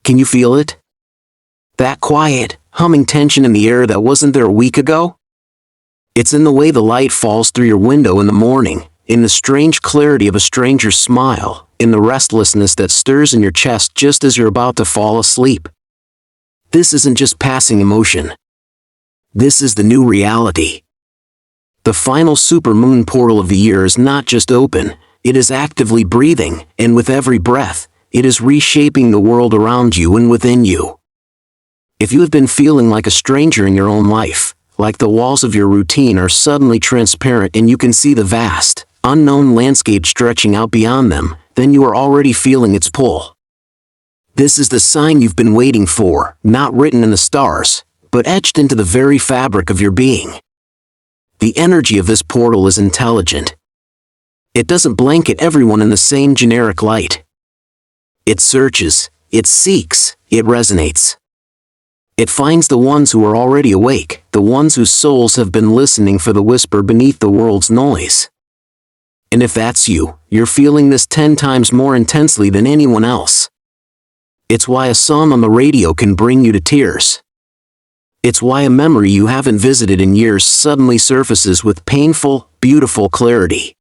Can you feel it? That quiet, humming tension in the air that wasn't there a week ago? It's in the way the light falls through your window in the morning, in the strange clarity of a stranger's smile, in the restlessness that stirs in your chest just as you're about to fall asleep. This isn't just passing emotion. This is the new reality. The final supermoon portal of the year is not just open, it is actively breathing, and with every breath, it is reshaping the world around you and within you. If you have been feeling like a stranger in your own life, like the walls of your routine are suddenly transparent and you can see the vast, unknown landscape stretching out beyond them, then you are already feeling its pull. This is the sign you've been waiting for, not written in the stars, but etched into the very fabric of your being. The energy of this portal is intelligent. It doesn't blanket everyone in the same generic light. It searches, it seeks, it resonates. It finds the ones who are already awake, the ones whose souls have been listening for the whisper beneath the world's noise. And if that's you, you're feeling this 10 times more intensely than anyone else. It's why a song on the radio can bring you to tears. It's why a memory you haven't visited in years suddenly surfaces with painful, beautiful clarity.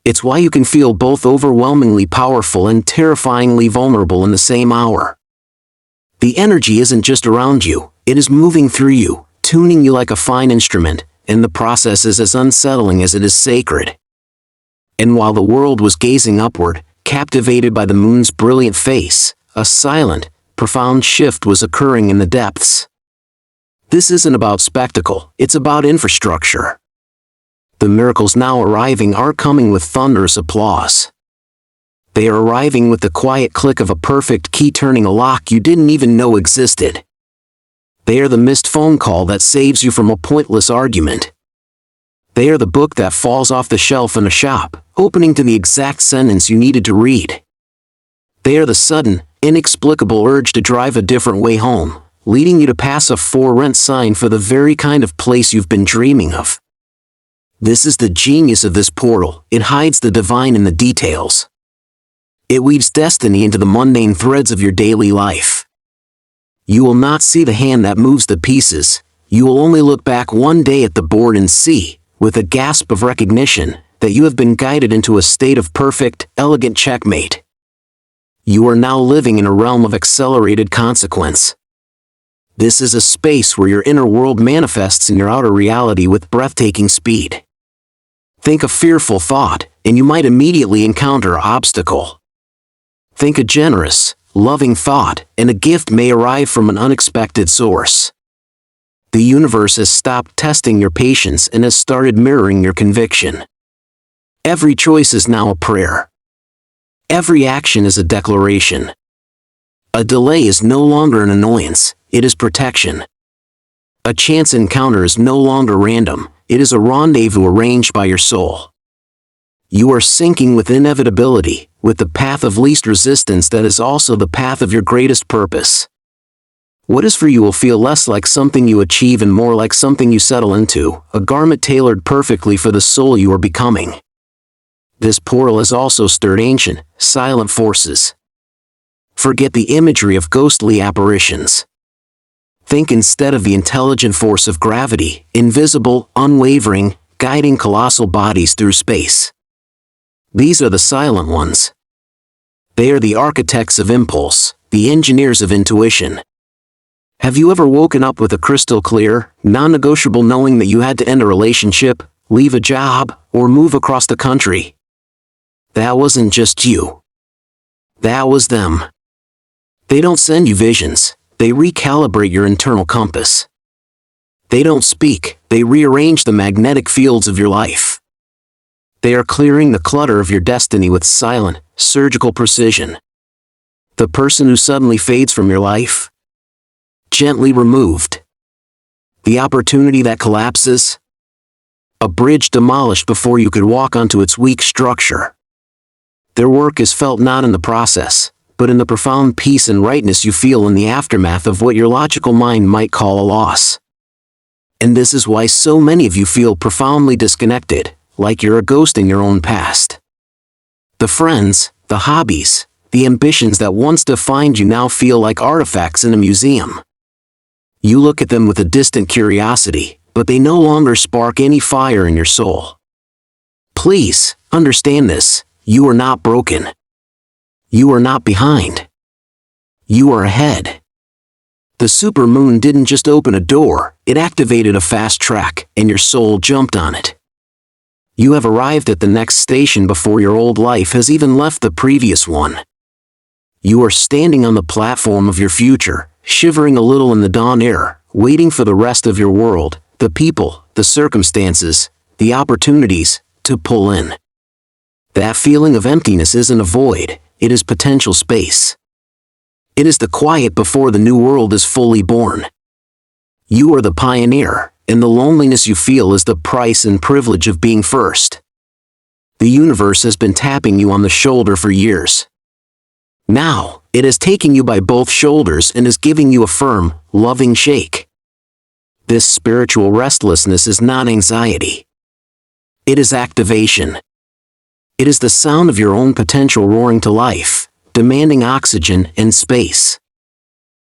It's why you can feel both overwhelmingly powerful and terrifyingly vulnerable in the same hour. The energy isn't just around you, it is moving through you, tuning you like a fine instrument, and the process is as unsettling as it is sacred. And while the world was gazing upward, captivated by the moon's brilliant face, a silent, profound shift was occurring in the depths. This isn't about spectacle, it's about infrastructure. The miracles now arriving aren't coming with thunderous applause. They are arriving with the quiet click of a perfect key turning a lock you didn't even know existed. They are the missed phone call that saves you from a pointless argument. They are the book that falls off the shelf in a shop, opening to the exact sentence you needed to read. They are the sudden, inexplicable urge to drive a different way home, leading you to pass a for rent sign for the very kind of place you've been dreaming of. This is the genius of this portal, it hides the divine in the details. It weaves destiny into the mundane threads of your daily life. You will not see the hand that moves the pieces, you will only look back one day at the board and see, with a gasp of recognition, that you have been guided into a state of perfect, elegant checkmate. You are now living in a realm of accelerated consequence. This is a space where your inner world manifests in your outer reality with breathtaking speed. Think a fearful thought, and you might immediately encounter an obstacle. Think a generous, loving thought, and a gift may arrive from an unexpected source. The universe has stopped testing your patience and has started mirroring your conviction. Every choice is now a prayer. Every action is a declaration. A delay is no longer an annoyance, it is protection. A chance encounter is no longer random, it is a rendezvous arranged by your soul. You are syncing with inevitability, with the path of least resistance that is also the path of your greatest purpose. What is for you will feel less like something you achieve and more like something you settle into, a garment tailored perfectly for the soul you are becoming. This portal has also stirred ancient, silent forces. Forget the imagery of ghostly apparitions. Think instead of the intelligent force of gravity, invisible, unwavering, guiding colossal bodies through space. These are the silent ones. They are the architects of impulse, the engineers of intuition. Have you ever woken up with a crystal clear, non-negotiable knowing that you had to end a relationship, leave a job, or move across the country? That wasn't just you. That was them. They don't send you visions, they recalibrate your internal compass. They don't speak, they rearrange the magnetic fields of your life. They are clearing the clutter of your destiny with silent, surgical precision. The person who suddenly fades from your life? Gently removed. The opportunity that collapses? A bridge demolished before you could walk onto its weak structure. Their work is felt not in the process, but in the profound peace and rightness you feel in the aftermath of what your logical mind might call a loss. And this is why so many of you feel profoundly disconnected, like you're a ghost in your own past. The friends, the hobbies, The ambitions that once defined you now feel like artifacts in a museum. You look at them with a distant curiosity, but they no longer spark any fire in your soul. Please, understand this, you are not broken. You are not behind. You are ahead. The supermoon didn't just open a door, it activated a fast track, and your soul jumped on it. You have arrived at the next station before your old life has even left the previous one. You are standing on the platform of your future, shivering a little in the dawn air, waiting for the rest of your world, the people, the circumstances, the opportunities, to pull in. That feeling of emptiness isn't a void, it is potential space. It is the quiet before the new world is fully born. You are the pioneer, and the loneliness you feel is the price and privilege of being first. The universe has been tapping you on the shoulder for years. Now, it is taking you by both shoulders and is giving you a firm, loving shake. This spiritual restlessness is not anxiety. It is activation. It is the sound of your own potential roaring to life, demanding oxygen and space.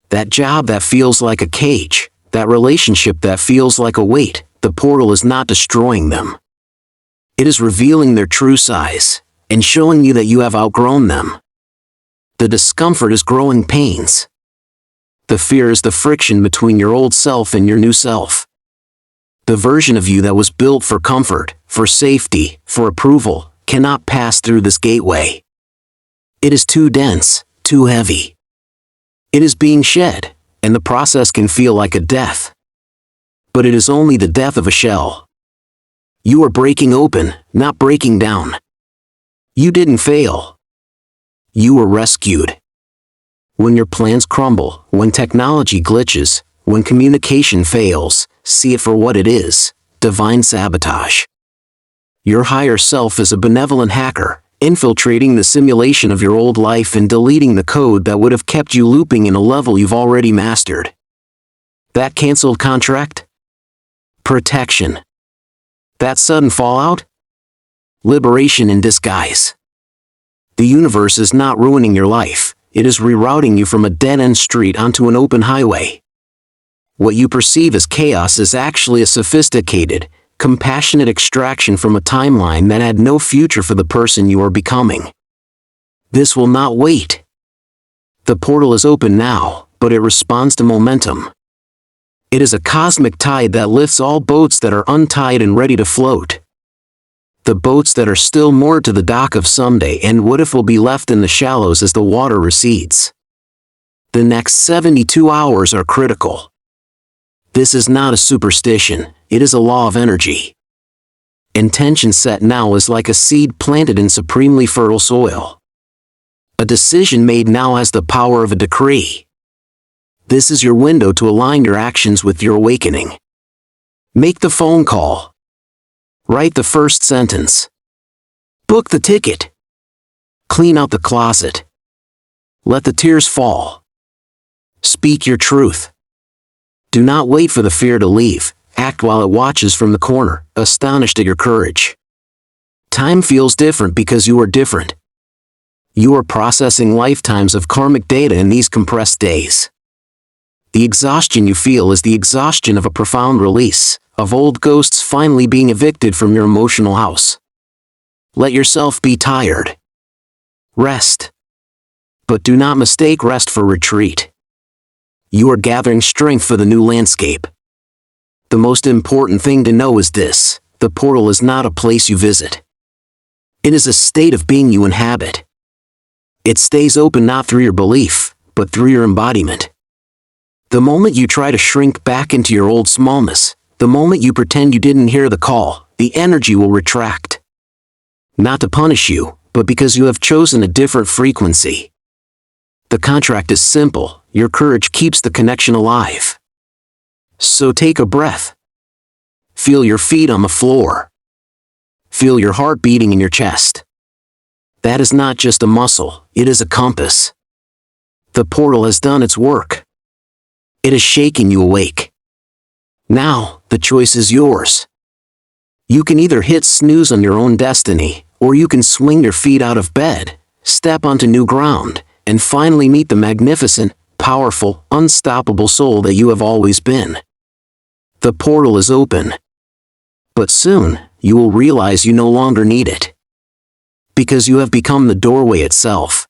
That job that feels like a cage, that relationship that feels like a weight, the portal is not destroying them. It is revealing their true size, and showing you that you have outgrown them. The discomfort is growing pains. The fear is the friction between your old self and your new self. The version of you that was built for comfort, for safety, for approval, cannot pass through this gateway. It is too dense, too heavy. It is being shed, and the process can feel like a death. But it is only the death of a shell. You are breaking open, not breaking down. You didn't fail. You were rescued. When your plans crumble, when technology glitches, when communication fails, see it for what it is, divine sabotage. Your higher self is a benevolent hacker, infiltrating the simulation of your old life and deleting the code that would have kept you looping in a level you've already mastered. That canceled contract? Protection. That sudden fallout? Liberation in disguise. The universe is not ruining your life, it is rerouting you from a dead-end street onto an open highway. What you perceive as chaos is actually a sophisticated, compassionate extraction from a timeline that had no future for the person you are becoming. This will not wait. The portal is open now, but it responds to momentum. It is a cosmic tide that lifts all boats that are untied and ready to float. The boats that are still moored to the dock of someday and what if will be left in the shallows as the water recedes. The next 72 hours are critical. This is not a superstition, it is a law of energy. Intention set now is like a seed planted in supremely fertile soil. A decision made now has the power of a decree. This is your window to align your actions with your awakening. Make the phone call. Write the first sentence. Book the ticket. Clean out the closet. Let the tears fall. Speak your truth. Do not wait for the fear to leave, act while it watches from the corner, astonished at your courage. Time feels different because you are different. You are processing lifetimes of karmic data in these compressed days. The exhaustion you feel is the exhaustion of a profound release, of old ghosts finally being evicted from your emotional house. Let yourself be tired. Rest. But do not mistake rest for retreat. You are gathering strength for the new landscape. The most important thing to know is this: the portal is not a place you visit. It is a state of being you inhabit. It stays open not through your belief, but through your embodiment. The moment you try to shrink back into your old smallness, the moment you pretend you didn't hear the call, the energy will retract. Not to punish you, but because you have chosen a different frequency. The contract is simple, your courage keeps the connection alive. So take a breath. Feel your feet on the floor. Feel your heart beating in your chest. That is not just a muscle, it is a compass. The portal has done its work. It has shaken you awake. Now, the choice is yours. You can either hit snooze on your own destiny, or you can swing your feet out of bed, step onto new ground, and finally meet the magnificent, powerful, unstoppable soul that you have always been. The portal is open. But soon, you will realize you no longer need it. Because you have become the doorway itself.